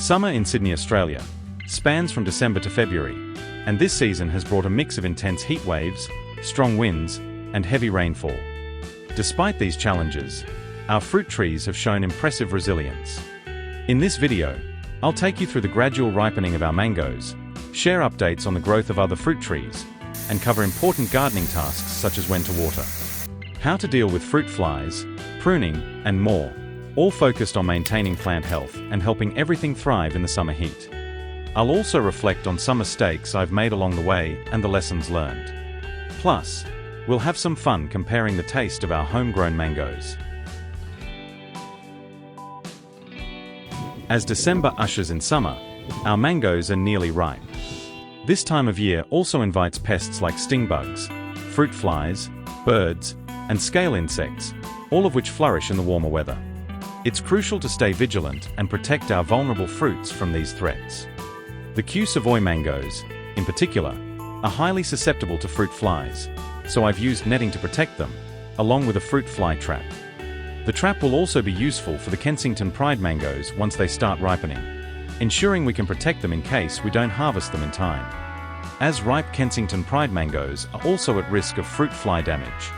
Summer in Sydney, Australia, spans from December to February, and this season has brought a mix of intense heat waves, strong winds, and heavy rainfall. Despite these challenges, our fruit trees have shown impressive resilience. In this video, I'll take you through the gradual ripening of our mangoes, share updates on the growth of other fruit trees, and cover important gardening tasks such as when to water, how to deal with fruit flies, pruning, and more, all focused on maintaining plant health and helping everything thrive in the summer heat. I'll also reflect on some mistakes I've made along the way and the lessons learned. Plus, we'll have some fun comparing the taste of our homegrown mangoes. As December ushers in summer, our mangoes are nearly ripe. This time of year also invites pests like sting bugs, fruit flies, birds, and scale insects, all of which flourish in the warmer weather. It's crucial to stay vigilant and protect our vulnerable fruits from these threats. The Q Savoy mangoes, in particular, are highly susceptible to fruit flies, so I've used netting to protect them, along with a fruit fly trap. The trap will also be useful for the Kensington Pride mangoes once they start ripening, ensuring we can protect them in case we don't harvest them in time, as ripe Kensington Pride mangoes are also at risk of fruit fly damage.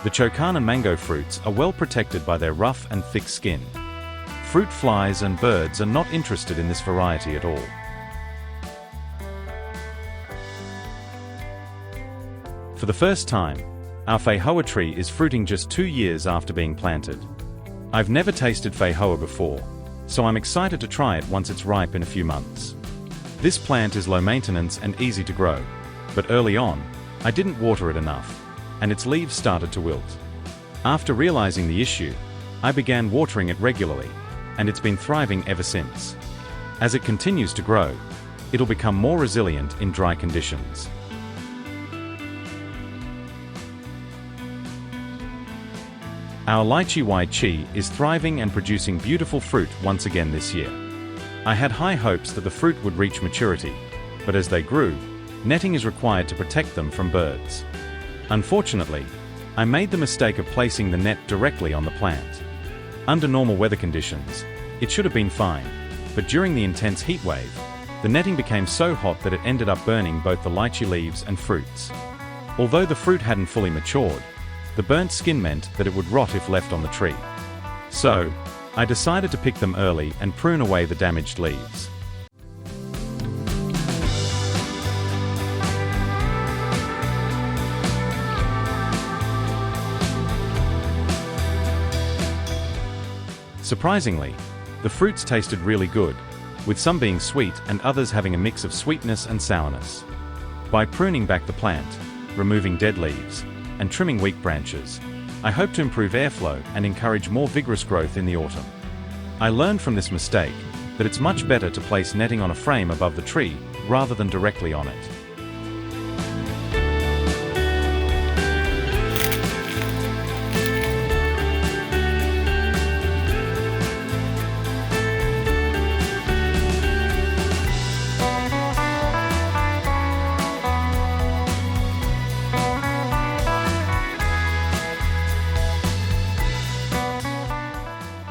The Chocana mango fruits are well protected by their rough and thick skin. Fruit flies and birds are not interested in this variety at all. For the first time, our Feijoa tree is fruiting just 2 years after being planted. I've never tasted Feijoa before, so I'm excited to try it once it's ripe in a few months. This plant is low maintenance and easy to grow, but early on, I didn't water it enough, and its leaves started to wilt. After realizing the issue, I began watering it regularly, and it's been thriving ever since. As it continues to grow, it'll become more resilient in dry conditions. Our lychee Wai Chi is thriving and producing beautiful fruit once again this year. I had high hopes that the fruit would reach maturity, but as they grew, netting is required to protect them from birds. Unfortunately, I made the mistake of placing the net directly on the plant. Under normal weather conditions, it should have been fine, but during the intense heat wave, the netting became so hot that it ended up burning both the lychee leaves and fruits. Although the fruit hadn't fully matured, the burnt skin meant that it would rot if left on the tree. So, I decided to pick them early and prune away the damaged leaves. Surprisingly, the fruits tasted really good, with some being sweet and others having a mix of sweetness and sourness. By pruning back the plant, removing dead leaves, and trimming weak branches, I hope to improve airflow and encourage more vigorous growth in the autumn. I learned from this mistake that it's much better to place netting on a frame above the tree rather than directly on it.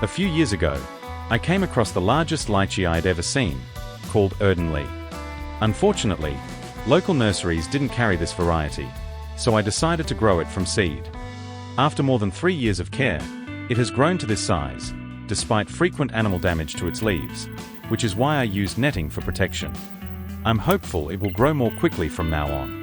A few years ago, I came across the largest lychee I'd ever seen, called Erdenli. Unfortunately, local nurseries didn't carry this variety, so I decided to grow it from seed. After more than 3 years of care, it has grown to this size, despite frequent animal damage to its leaves, which is why I used netting for protection. I'm hopeful it will grow more quickly from now on.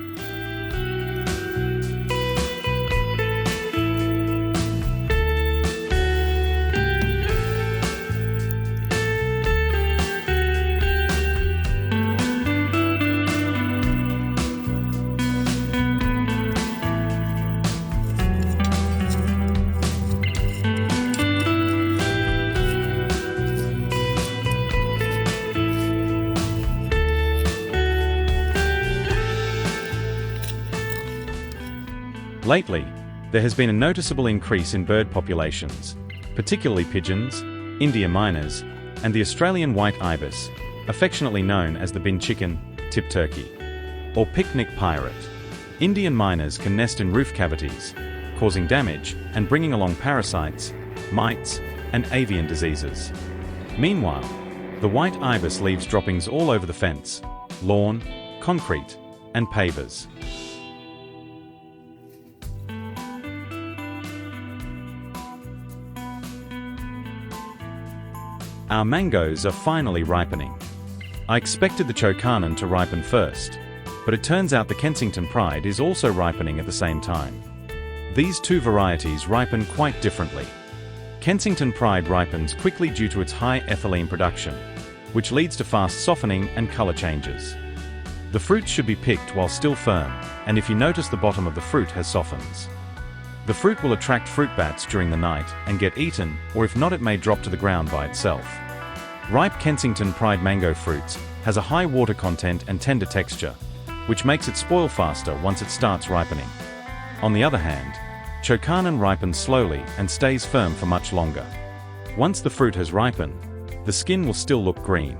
Lately, there has been a noticeable increase in bird populations, particularly pigeons, India miners, and the Australian white ibis, affectionately known as the bin chicken, tip turkey, or picnic pirate. Indian miners can nest in roof cavities, causing damage and bringing along parasites, mites, and avian diseases. Meanwhile, the white ibis leaves droppings all over the fence, lawn, concrete, and pavers. Our mangoes are finally ripening. I expected the Chokanon to ripen first, but it turns out the Kensington Pride is also ripening at the same time. These two varieties ripen quite differently. Kensington Pride ripens quickly due to its high ethylene production, which leads to fast softening and color changes. The fruits should be picked while still firm, and if you notice the bottom of the fruit has softens. The fruit will attract fruit bats during the night and get eaten, or if not it may drop to the ground by itself. Ripe Kensington Pride mango fruits has a high water content and tender texture, which makes it spoil faster once it starts ripening. On the other hand, Chokanon ripens slowly and stays firm for much longer. Once the fruit has ripened, the skin will still look green.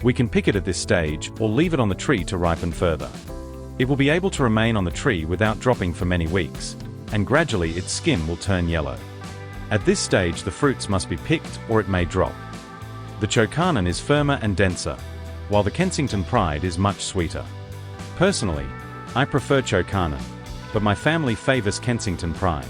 We can pick it at this stage or leave it on the tree to ripen further. It will be able to remain on the tree without dropping for many weeks, and gradually its skin will turn yellow. At this stage the fruits must be picked or it may drop. The Chokanon is firmer and denser, while the Kensington Pride is much sweeter. Personally, I prefer Chokanon, but my family favors Kensington Pride.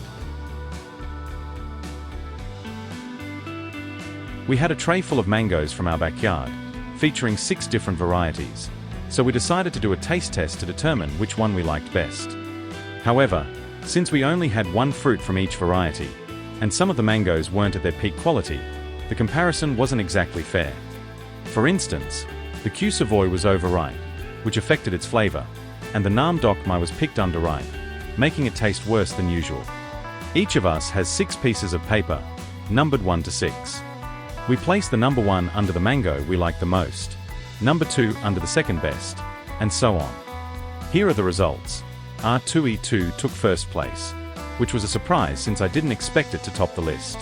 We had a tray full of mangoes from our backyard, featuring 6 different varieties, so we decided to do a taste test to determine which one we liked best. However, since we only had one fruit from each variety, and some of the mangoes weren't at their peak quality, the comparison wasn't exactly fair. For instance, the Q Savoy was overripe, which affected its flavor, and the Nam Dok Mai was picked underripe, making it taste worse than usual. Each of us has 6 pieces of paper, numbered 1 to 6. We placed the number 1 under the mango we liked the most, number 2 under the second best, and so on. Here are the results. R2E2 took first place, which was a surprise since I didn't expect it to top the list.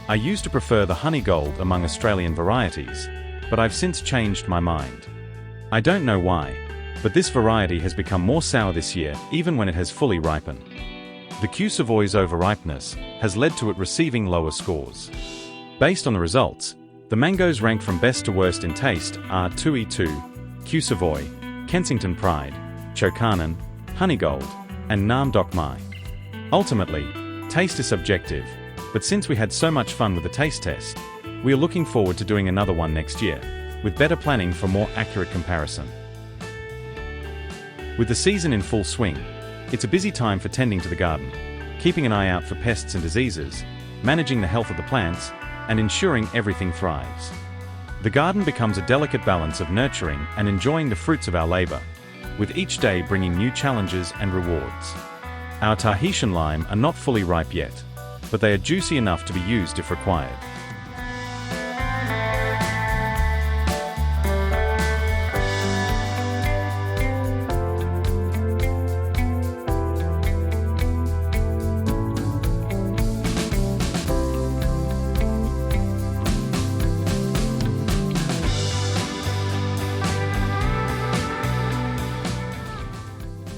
I used to prefer the Honey Gold among Australian varieties, but I've since changed my mind. I don't know why, but this variety has become more sour this year even when it has fully ripened. The Q Savoy's overripeness has led to it receiving lower scores. Based on the results, the mangoes ranked from best to worst in taste are R2E2, Q Savoy, Kensington Pride, Chokanon, Honey Gold, and Nam Dok Mai. Ultimately, taste is subjective, but since we had so much fun with the taste test, we are looking forward to doing another one next year, with better planning for more accurate comparison. With the season in full swing, it's a busy time for tending to the garden, keeping an eye out for pests and diseases, managing the health of the plants, and ensuring everything thrives. The garden becomes a delicate balance of nurturing and enjoying the fruits of our labor, with each day bringing new challenges and rewards. Our Tahitian lime are not fully ripe yet, but they are juicy enough to be used if required.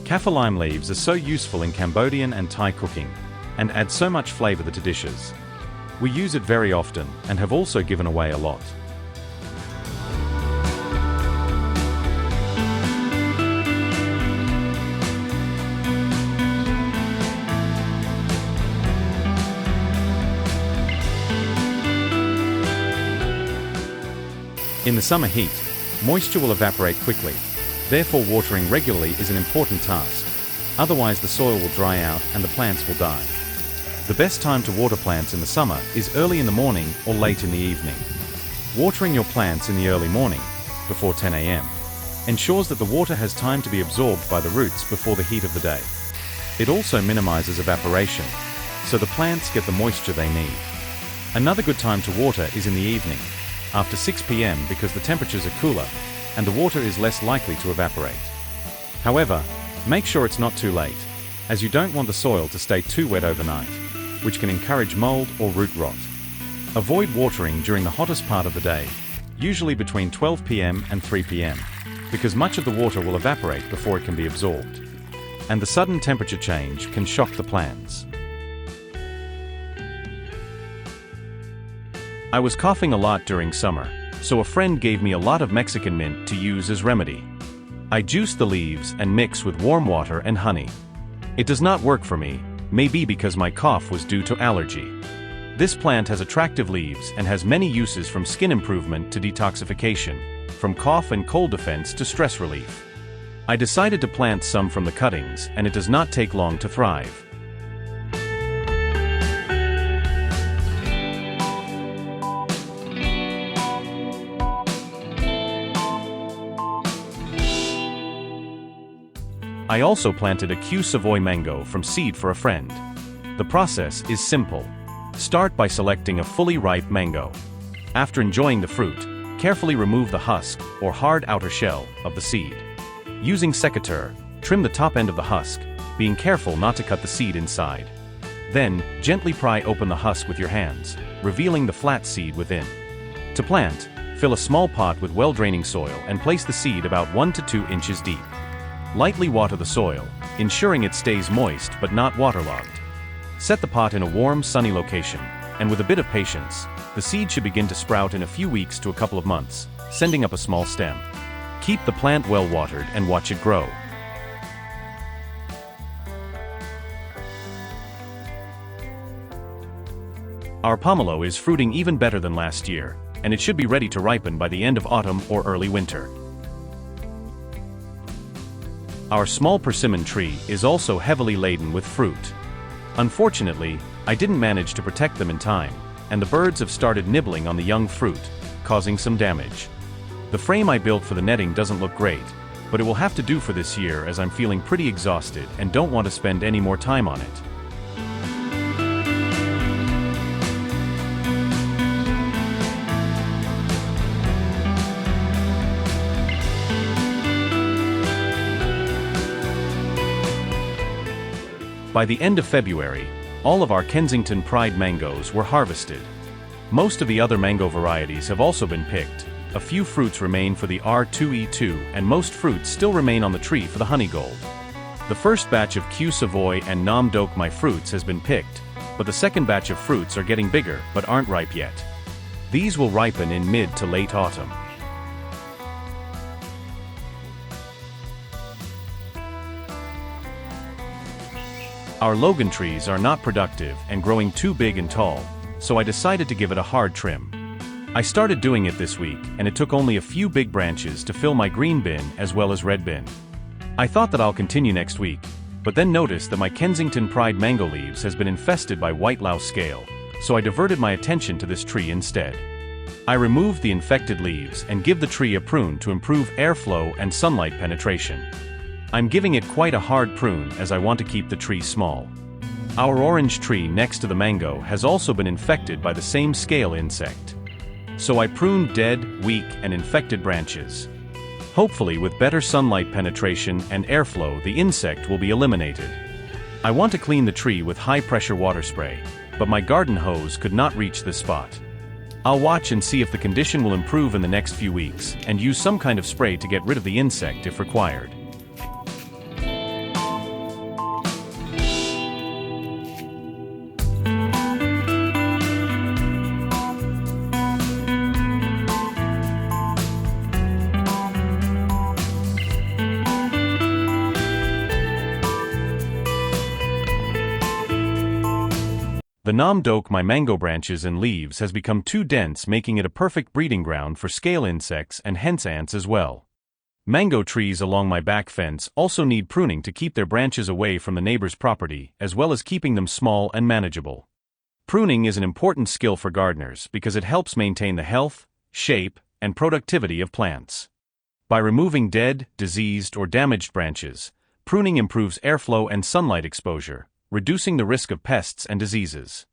Kaffir lime leaves are so useful in Cambodian and Thai cooking, and add so much flavor to dishes. We use it very often and have also given away a lot. In the summer heat, moisture will evaporate quickly. Therefore, watering regularly is an important task. Otherwise, the soil will dry out and the plants will die. The best time to water plants in the summer is early in the morning or late in the evening. Watering your plants in the early morning, before 10 a.m., ensures that the water has time to be absorbed by the roots before the heat of the day. It also minimizes evaporation, so the plants get the moisture they need. Another good time to water is in the evening, after 6 p.m. because the temperatures are cooler and the water is less likely to evaporate. However, make sure it's not too late, as you don't want the soil to stay too wet overnight, which can encourage mold or root rot. Avoid watering during the hottest part of the day, usually between 12 p.m. and 3 p.m., because much of the water will evaporate before it can be absorbed. And the sudden temperature change can shock the plants. I was coughing a lot during summer, so a friend gave me a lot of Mexican mint to use as remedy. I juice the leaves and mix with warm water and honey. It does not work for me, maybe because my cough was due to allergy. This plant has attractive leaves and has many uses from skin improvement to detoxification, from cough and cold defense to stress relief. I decided to plant some from the cuttings, and it does not take long to thrive. I also planted a Q Savoy mango from seed for a friend. The process is simple. Start by selecting a fully ripe mango. After enjoying the fruit, carefully remove the husk or hard outer shell of the seed. Using secateur, trim the top end of the husk, being careful not to cut the seed inside. Then, gently pry open the husk with your hands, revealing the flat seed within. To plant, fill a small pot with well-draining soil and place the seed about 1 to 2 inches deep. Lightly water the soil, ensuring it stays moist but not waterlogged. Set the pot in a warm, sunny location, and with a bit of patience, the seed should begin to sprout in a few weeks to a couple of months, sending up a small stem. Keep the plant well watered and watch it grow. Our pomelo is fruiting even better than last year, and it should be ready to ripen by the end of autumn or early winter. Our small persimmon tree is also heavily laden with fruit. Unfortunately, I didn't manage to protect them in time, and the birds have started nibbling on the young fruit, causing some damage. The frame I built for the netting doesn't look great, but it will have to do for this year as I'm feeling pretty exhausted and don't want to spend any more time on it. By the end of February, all of our Kensington Pride mangoes were harvested. Most of the other mango varieties have also been picked. A few fruits remain for the R2E2, and most fruits still remain on the tree for the honeygold. The first batch of Q Savoy and Nam Dok My fruits has been picked, but the second batch of fruits are getting bigger but aren't ripe yet. These will ripen in mid to late autumn. Our Logan trees are not productive and growing too big and tall, so I decided to give it a hard trim. I started doing it this week, and it took only a few big branches to fill my green bin as well as red bin. I thought that I'll continue next week, but then noticed that my Kensington Pride mango leaves has been infested by white louse scale, so I diverted my attention to this tree instead. I removed the infected leaves and give the tree a prune to improve airflow and sunlight penetration. I'm giving it quite a hard prune as I want to keep the tree small. Our orange tree next to the mango has also been infected by the same scale insect. So I pruned dead, weak, and infected branches. Hopefully with better sunlight penetration and airflow the insect will be eliminated. I want to clean the tree with high-pressure water spray, but my garden hose could not reach this spot. I'll watch and see if the condition will improve in the next few weeks and use some kind of spray to get rid of the insect if required. The Nam Dok My mango branches and leaves has become too dense, making it a perfect breeding ground for scale insects and hence ants as well. Mango trees along my back fence also need pruning to keep their branches away from the neighbor's property, as well as keeping them small and manageable. Pruning is an important skill for gardeners because it helps maintain the health, shape, and productivity of plants. By removing dead, diseased, or damaged branches, pruning improves airflow and sunlight exposure, reducing the risk of pests and diseases.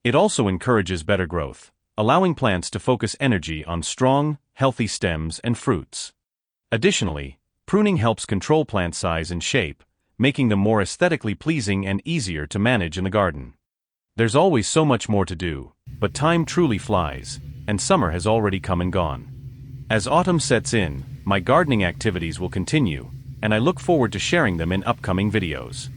It also encourages better growth, allowing plants to focus energy on strong, healthy stems and fruits. Additionally, pruning helps control plant size and shape, making them more aesthetically pleasing and easier to manage in the garden. There's always so much more to do, but time truly flies, and summer has already come and gone. As autumn sets in, my gardening activities will continue, and I look forward to sharing them in upcoming videos.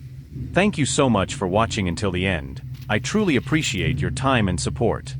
Thank you so much for watching until the end. I truly appreciate your time and support.